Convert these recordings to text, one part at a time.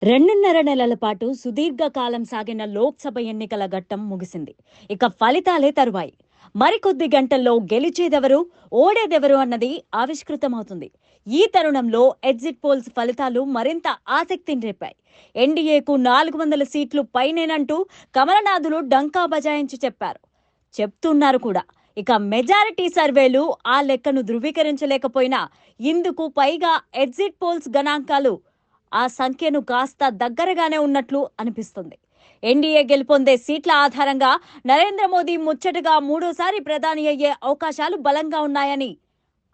రెండున్నర నెలల పాటు సుదీర్ఘ కాలం సాగిన లోక్సభ ఎన్నికల ఘట్టం ముగిసింది. ఇక ఫలితాలే తరువాయి. మరికొద్ది గంటల్లో గెలిచేదెవరు, ఓడేదెవరు అన్నది ఆవిష్కృతమవుతుంది. ఈ తరుణంలో ఎగ్జిట్ పోల్స్ ఫలితాలు మరింత ఆసక్తిని రేపాయి. ఎన్డీఏకు 400 సీట్లు పైనేనంటూ కమలనాథులు డంకా బజాయించి చెప్తున్నారు కూడా. ఇక మెజారిటీ సర్వేలు ఆ లెక్కను ధృవీకరించలేకపోయినా ఇందుకు పైగా ఎగ్జిట్ పోల్స్ గణాంకాలు ఆ సంఖ్యను కాస్త దగ్గరగానే ఉన్నట్లు అనిపిస్తుంది. ఎన్డీఏ గెలుపొందే సీట్ల ఆధారంగా నరేంద్ర మోదీ ముచ్చటగా మూడోసారి ప్రధాని అయ్యే అవకాశాలు బలంగా ఉన్నాయని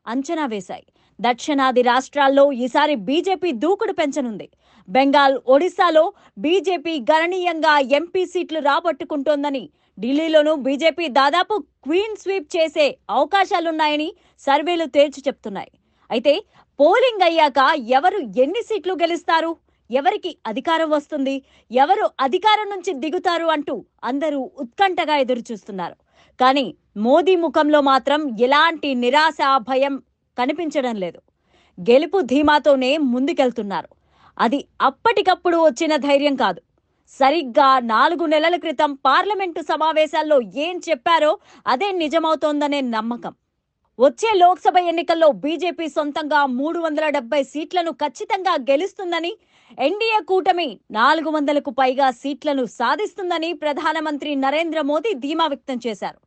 అంచనా వేశాయి. దక్షిణాది రాష్ట్రాల్లో ఈసారి బీజేపీ దూకుడు పెంచనుంది. బెంగాల్, ఒడిశాలో బీజేపీ గణనీయంగా ఎంపీ సీట్లు రాబట్టుకుంటోందని, ఢిల్లీలోనూ బీజేపీ దాదాపు క్వీన్ స్వీప్ చేసే అవకాశాలున్నాయని సర్వేలు తేల్చి చెప్తున్నాయి. అయితే పోలింగ్ అయ్యాక ఎవరు ఎన్ని సీట్లు గెలుస్తారు, ఎవరికి అధికారం వస్తుంది, ఎవరు అధికారం నుంచి దిగుతారు అంటూ అందరూ ఉత్కంఠగా ఎదురుచూస్తున్నారు. కానీ మోదీ ముఖంలో మాత్రం ఎలాంటి నిరాశ, భయం కనిపించడం లేదు. గెలుపు ధీమాతోనే ముందుకెళ్తున్నారు. అది అప్పటికప్పుడు వచ్చిన ధైర్యం కాదు. సరిగ్గా 4 నెలల క్రితం పార్లమెంటు సమావేశాల్లో ఏం చెప్పారో అదే నిజమవుతోందనే నమ్మకం. వచ్చే లోక్సభ ఎన్నికల్లో బీజేపీ సొంతంగా 370 సీట్లను ఖచ్చితంగా గెలుస్తుందని, ఎన్డీఏ కూటమి 400కు పైగా సీట్లను సాధిస్తుందని ప్రధానమంత్రి నరేంద్ర మోదీ ధీమా వ్యక్తం చేశారు.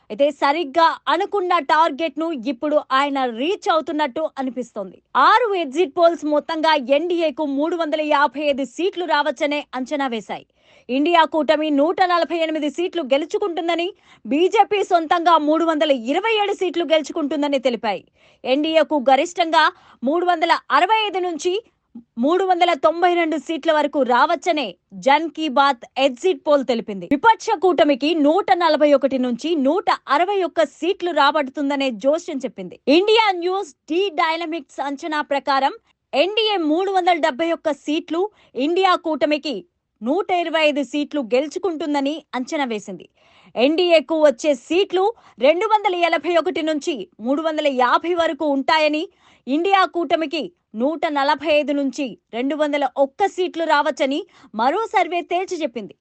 అయితే సరిగ్గా అనుకున్న టార్గెట్ ను ఇప్పుడు ఆయన రీచ్ అవుతున్నట్టు అనిపిస్తోంది. 6 ఎగ్జిట్ పోల్స్ మొత్తంగా ఎన్డీఏకు 355 సీట్లు రావచ్చనే అంచనా వేశాయి. ఇండియా కూటమి 148 సీట్లు గెలుచుకుంటుందని, బీజేపీ సొంతంగా 327 సీట్లు గెలుచుకుంటుందని తెలిపాయి. ఎన్డీఏకు గరిష్టంగా 365 నుంచి 392 సీట్ల వరకు రావచ్చనే జన్ కీ బాత్ ఎగ్జిట్ పోల్ తెలిపింది. విపక్ష కూటమికి 141 నుంచి 161 సీట్లు రాబడుతుందనే జోస్యం చెప్పింది. ఇండియా న్యూస్ డి డైనమిక్స్ అంచనా ప్రకారం ఎన్డీఏ 371 సీట్లు, ఇండియా కూటమికి 125 సీట్లు గెలుచుకుంటుందని అంచనా వేసింది. ఎన్డీఏకు వచ్చే సీట్లు 281 నుంచి 350 వరకు ఉంటాయని, ఇండియా కూటమికి 145 నుంచి 201 సీట్లు రావచ్చని మరో సర్వే తేల్చి చెప్పింది.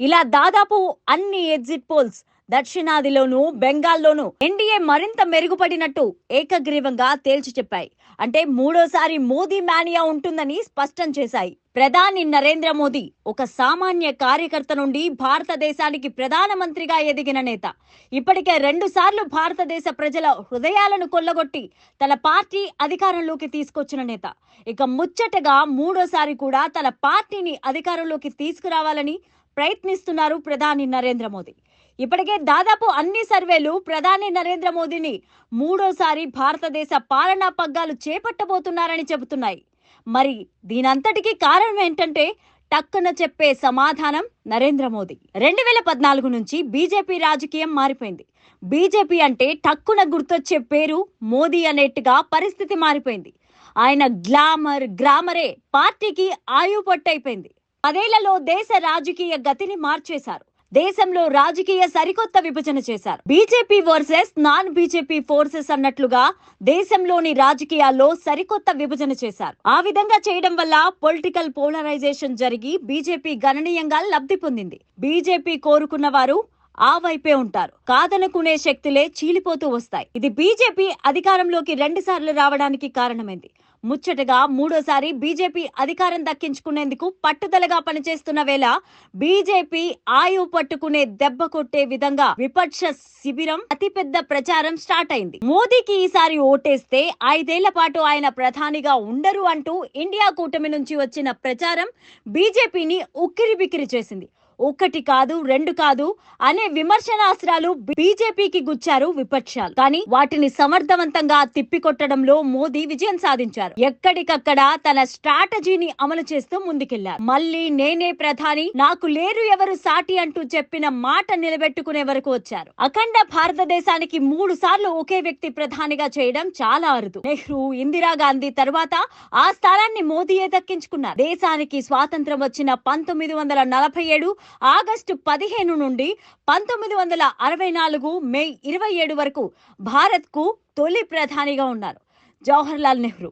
ఇలా దాదాపు అన్ని ఎగ్జిట్ పోల్స్ దక్షిణాదిలోనూ, బెంగాల్లోనూ ఎన్డీఏ మరింత మెరుగుపడినట్టు ఏకగ్రీవంగా తేల్చి చెప్పాయి. అంటే మూడోసారి మోదీ మానియా ఉంటుందని స్పష్టం చేశాయి. ప్రధాని నరేంద్ర మోదీ ఒక సామాన్య కార్యకర్త నుండి భారతదేశానికి ప్రధానమంత్రిగా ఎదిగిన నేత. ఇప్పటికే 2 సార్లు భారతదేశ ప్రజల హృదయాలను కొల్లగొట్టి తన పార్టీ అధికారంలోకి తీసుకొచ్చిన నేత. ఇక ముచ్చటగా మూడోసారి కూడా తన పార్టీని అధికారంలోకి తీసుకురావాలని ప్రయత్నిస్తున్నారు ప్రధాని నరేంద్ర మోదీ. ఇప్పటికే దాదాపు అన్ని సర్వేలు ప్రధాని నరేంద్ర మోదీని మూడోసారి భారతదేశ పాలనా పగ్గాలు చేపట్టబోతున్నారని చెబుతున్నాయి. మరి దీనంతటికీ కారణం ఏంటంటే టక్కున చెప్పే సమాధానం నరేంద్ర మోదీ. 2014 నుంచి బీజేపీ రాజకీయం మారిపోయింది. బీజేపీ అంటే టక్కున గుర్తొచ్చే పేరు మోదీ అనేట్టుగా పరిస్థితి మారిపోయింది. ఆయన గ్రామరే పార్టీకి ఆయుపట్టయిపోయింది. 10 ఏళ్లలో దేశ రాజకీయ గతిని మార్చేశారు. దేశంలో రాజకీయ సరికొత్త విభజన చేశారు. BJP versus non BJP forces అన్నట్లుగా దేశంలోని రాజకీయాల్లో సరికొత్త విభజన చేశారు. ఆ విధంగా చేయడం వల్ల పొలిటికల్ పోలరైజేషన్ జరిగి బీజేపీ గణనీయంగా లబ్ధి పొందింది. బీజేపీ కోరుకున్న వారు ఆ వైపే ఉంటారు. కాదనుకునే శక్తులే చీలిపోతూ వస్తాయి. ఇది బీజేపీ అధికారంలోకి 2 సార్లు రావడానికి కారణమైంది. ముచ్చటగా మూడోసారి బీజేపీ అధికారం దక్కించుకునేందుకు పట్టుదలగా పనిచేస్తున్న వేళ బీజేపీ ఆయువు పట్టుకునే దెబ్బ కొట్టే విధంగా విపక్ష శిబిరం అతిపెద్ద ప్రచారం స్టార్ట్ అయింది. మోదీకి ఈసారి ఓటేస్తే 5 ఏళ్ల పాటు ఆయన ప్రధానిగా ఉండరు అంటూ ఇండియా కూటమి నుంచి వచ్చిన ప్రచారం బీజేపీని ఉక్కిరిబిక్కిరి చేసింది. 1 కాదు 2 కాదు అనే విమర్శనాస్త్రాలు బీజేపీకి గుచ్చారు విపక్షాలు. కానీ వాటిని సమర్థవంతంగా తిప్పికొట్టడంలో మోదీ విజయం సాధించారు. ఎక్కడికక్కడ తన స్ట్రాటజీని అమలు చేస్తూ ముందుకెళ్లారు. మళ్ళీ నేనే ప్రధాని, నాకు లేరు ఎవరు సాటి అంటూ చెప్పిన మాట నిలబెట్టుకునే వరకు వచ్చారు. అఖండ భారతదేశానికి 3 సార్లు ఒకే వ్యక్తి ప్రధానిగా చేయడం చాలా అరుదు. నెహ్రూ, ఇందిరాగాంధీ తర్వాత ఆ స్థానాన్ని మోదీయే దక్కించుకున్నారు. దేశానికి స్వాతంత్రం వచ్చిన 1947 ఆగస్టు 15 నుండి 1964 మే 27 వరకు భారత్ కు తొలి ప్రధానిగా ఉన్నారు జవహర్లాల్ నెహ్రూ.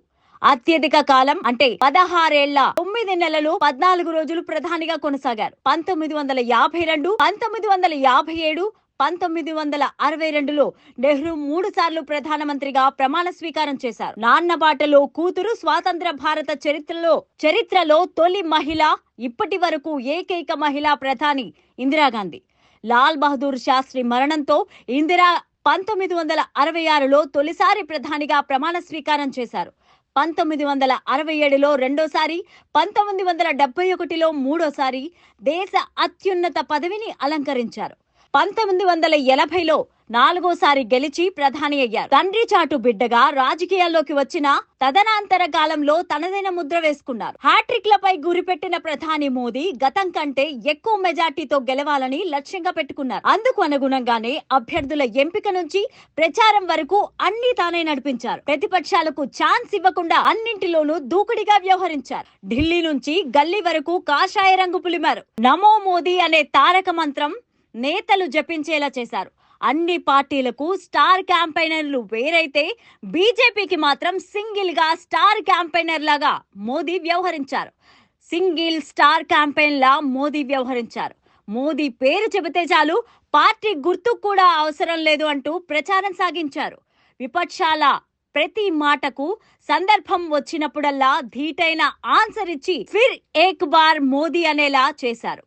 అత్యధిక కాలం అంటే 16 ఏళ్ల 9 నెలలు 14 రోజులు ప్రధానిగా కొనసాగారు. 1952, 1957, 1962లో నెహ్రూ 3 సార్లు ప్రధానమంత్రిగా ప్రమాణ స్వీకారం చేశారు. నాన్న బాటలో కూతురు స్వాతంత్ర భారత చరిత్రలో తొలి మహిళ, ఇప్పటి వరకు ఏకైక మహిళా ప్రధాని ఇందిరాగాంధీ. లాల్ బహదూర్ శాస్త్రి మరణంతో ఇందిరా 1966లో తొలిసారి ప్రధానిగా ప్రమాణ స్వీకారం చేశారు. 1967లో రెండోసారి, 1971లో మూడోసారి దేశ అత్యున్నత పదవిని అలంకరించారు. 1980లో నాలుగోసారి గెలిచి ప్రధాని అయ్యారు. తండ్రి చాటు బిడ్డగా రాజకీయాల్లోకి వచ్చిన తదనంతర కాలంలో తనదైన ముద్ర వేసుకున్నారు. హ్యాట్రిక్లపై గురిపెట్టిన ప్రధాని మోదీ గతం కంటే ఎక్కువ మెజార్టీతో గెలవాలని లక్ష్యంగా పెట్టుకున్నారు. అందుకు అనుగుణంగానే అభ్యర్థుల ఎంపిక నుంచి ప్రచారం వరకు అన్ని తానే నడిపించారు. ప్రతిపక్షాలకు ఛాన్స్ ఇవ్వకుండా అన్నింటిలోనూ దూకుడిగా వ్యవహరించారు. ఢిల్లీ నుంచి గల్లీ వరకు కాషాయ రంగు పులిమారు. నమో మోదీ అనే తారక మంత్రం నేతలు జపించేలా చేశారు. అన్ని పార్టీలకు స్టార్ క్యాంపెయినర్లు వేరైతే బీజేపీకి మాత్రం సింగిల్ గా స్టార్ క్యాంపెయినర్ లాగా మోదీ వ్యవహరించారు. సింగిల్ స్టార్ క్యాంపెయిన్ లా మోదీ వ్యవహరించారు. మోదీ పేరు చెబితే చాలు, పార్టీ గుర్తు కూడా అవసరం లేదు అంటూ ప్రచారం సాగించారు. విపక్షాల ప్రతి మాటకు సందర్భం వచ్చినప్పుడల్లా ధీటైన ఆన్సర్ ఇచ్చి ఫిర్ ఏక్ బార్ మోదీ అనేలా చేశారు.